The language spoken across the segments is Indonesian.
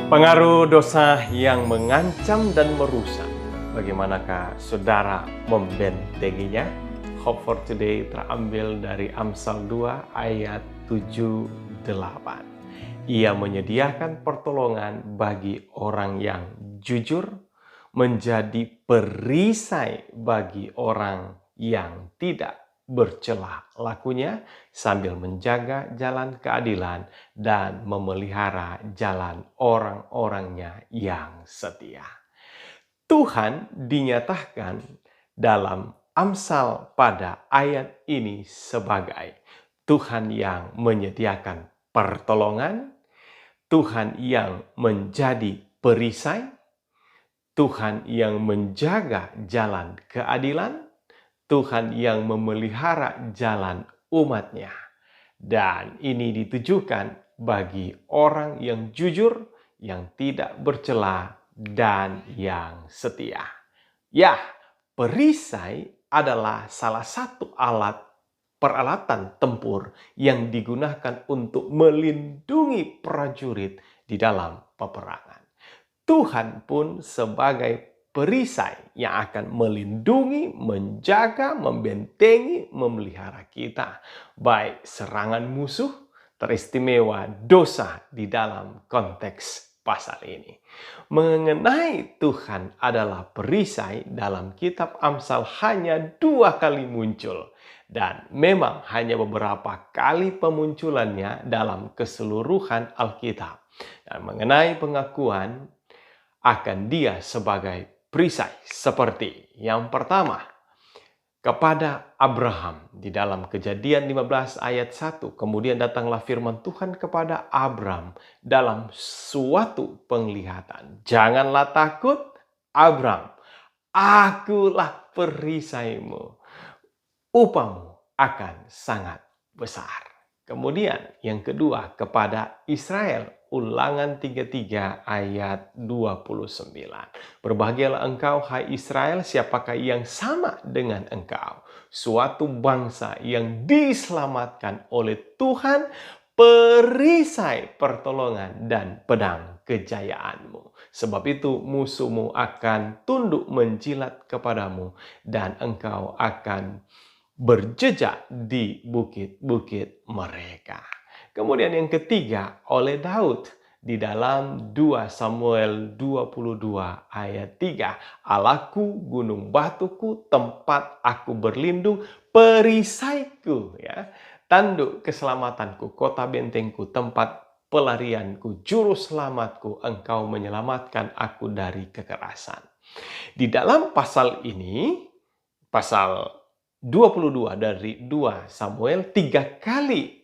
Pengaruh dosa yang mengancam dan merusak. Bagaimanakah saudara membentenginya? Hope for Today terambil dari Amsal 2 ayat 7-8. Ia menyediakan pertolongan bagi orang yang jujur, menjadi perisai bagi orang yang tidak bercelah lakunya, sambil menjaga jalan keadilan dan memelihara jalan orang-orangnya yang setia. Tuhan dinyatakan dalam Amsal pada ayat ini sebagai Tuhan yang menyediakan pertolongan, Tuhan yang menjadi perisai, Tuhan yang menjaga jalan keadilan, Tuhan yang memelihara jalan umat-Nya. Dan ini ditujukan bagi orang yang jujur, yang tidak bercela, dan yang setia. Ya, perisai adalah salah satu peralatan tempur yang digunakan untuk melindungi prajurit di dalam peperangan. Tuhan pun sebagai perisai yang akan melindungi, menjaga, membentengi, memelihara kita. Baik serangan musuh, teristimewa dosa di dalam konteks pasal ini. Mengenai Tuhan adalah perisai dalam kitab Amsal hanya 2 kali muncul. Dan memang hanya beberapa kali pemunculannya dalam keseluruhan Alkitab. Dan mengenai pengakuan akan dia sebagai perisai seperti yang pertama kepada Abraham di dalam Kejadian 15 ayat 1. Kemudian datanglah firman Tuhan kepada Abram dalam suatu penglihatan. Janganlah takut, Abram, akulah perisaimu. Upamu akan sangat besar. Kemudian yang kedua kepada Israel, Ulangan 33 ayat 29. Berbahagialah engkau, hai Israel, siapakah yang sama dengan engkau? Suatu bangsa yang diselamatkan oleh Tuhan, perisai pertolongan dan pedang kejayaanmu. Sebab itu musuhmu akan tunduk menjilat kepadamu dan engkau akan berjejak di bukit-bukit mereka. Kemudian yang ketiga oleh Daud di dalam 2 Samuel 22 ayat 3. Allahku, gunung batuku, tempat aku berlindung, perisaiku, ya, tanduk keselamatanku, kota bentengku, tempat pelarianku, juru selamatku, engkau menyelamatkan aku dari kekerasan. Di dalam pasal ini, pasal 22 dari 2 Samuel, 3 kali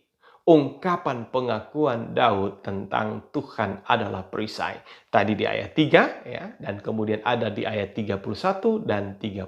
ungkapan pengakuan Daud tentang Tuhan adalah perisai. Tadi di ayat 3 ya, dan kemudian ada di ayat 31 dan 36.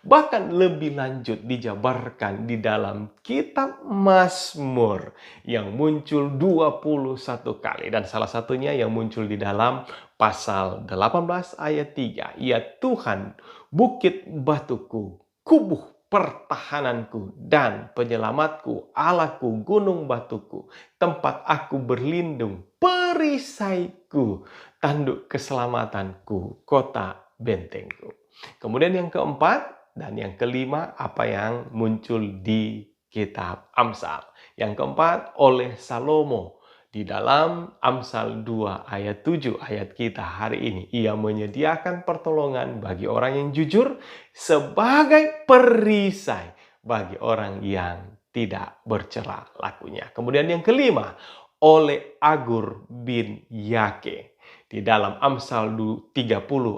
Bahkan lebih lanjut dijabarkan di dalam kitab Mazmur yang muncul 21 kali, dan salah satunya yang muncul di dalam pasal 18 ayat 3. Ya Tuhan, bukit batuku, kubuh pertahananku dan penyelamatku, Allahku, gunung batuku, tempat aku berlindung, perisaiku, tanduk keselamatanku, kota bentengku. Kemudian yang keempat dan yang kelima, apa yang muncul di kitab Amsal. Yang keempat oleh Salomo di dalam Amsal 2 ayat 7, ayat kita hari ini. Ia menyediakan pertolongan bagi orang yang jujur sebagai perisai bagi orang yang tidak bercela lakunya. Kemudian yang kelima, oleh Agur bin Yake. Di dalam Amsal 30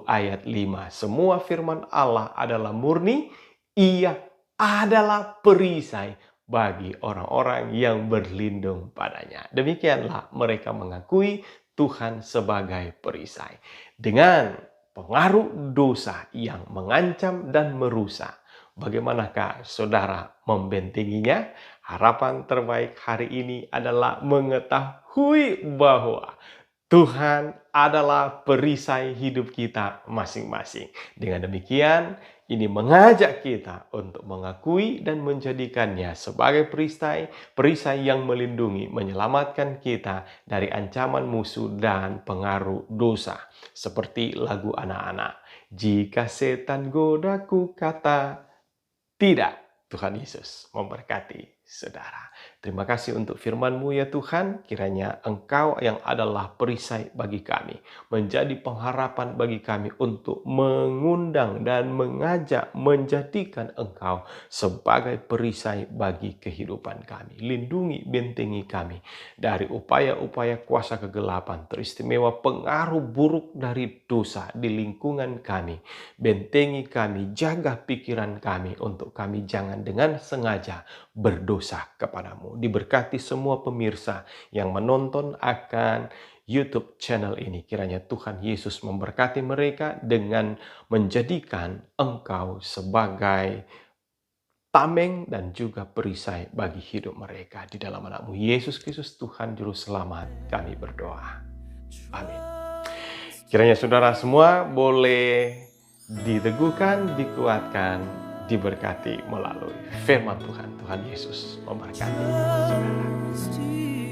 ayat 5, semua firman Allah adalah murni, ia adalah perisai bagi orang-orang yang berlindung padanya. Demikianlah mereka mengakui Tuhan sebagai perisai. Dengan pengaruh dosa yang mengancam dan merusak, bagaimanakah saudara membentenginya? Harapan terbaik hari ini adalah mengetahui bahwa Tuhan adalah perisai hidup kita masing-masing. Dengan demikian, ini mengajak kita untuk mengakui dan menjadikannya sebagai perisai yang melindungi, menyelamatkan kita dari ancaman musuh dan pengaruh dosa. Seperti lagu anak-anak. Jika setan godaku kata tidak. Tuhan Yesus memberkati saudara. Terima kasih untuk firman-Mu ya Tuhan. Kiranya Engkau yang adalah perisai bagi kami, menjadi pengharapan bagi kami untuk mengundang dan mengajak menjadikan Engkau sebagai perisai bagi kehidupan kami. Lindungi, bentengi kami dari upaya-upaya kuasa kegelapan, teristimewa pengaruh buruk dari dosa di lingkungan kami. Bentengi kami, jaga pikiran kami untuk kami jangan dengan sengaja berdosa kepadamu. Diberkati semua pemirsa yang menonton akan YouTube channel ini. Kiranya Tuhan Yesus memberkati mereka dengan menjadikan Engkau sebagai tameng dan juga perisai bagi hidup mereka. Di dalam anakmu Yesus Kristus Tuhan Juru Selamat kami berdoa. Amin. Kiranya saudara semua boleh diteguhkan, dikuatkan, diberkati melalui firman Tuhan. Tuhan Yesus memberkati saudara.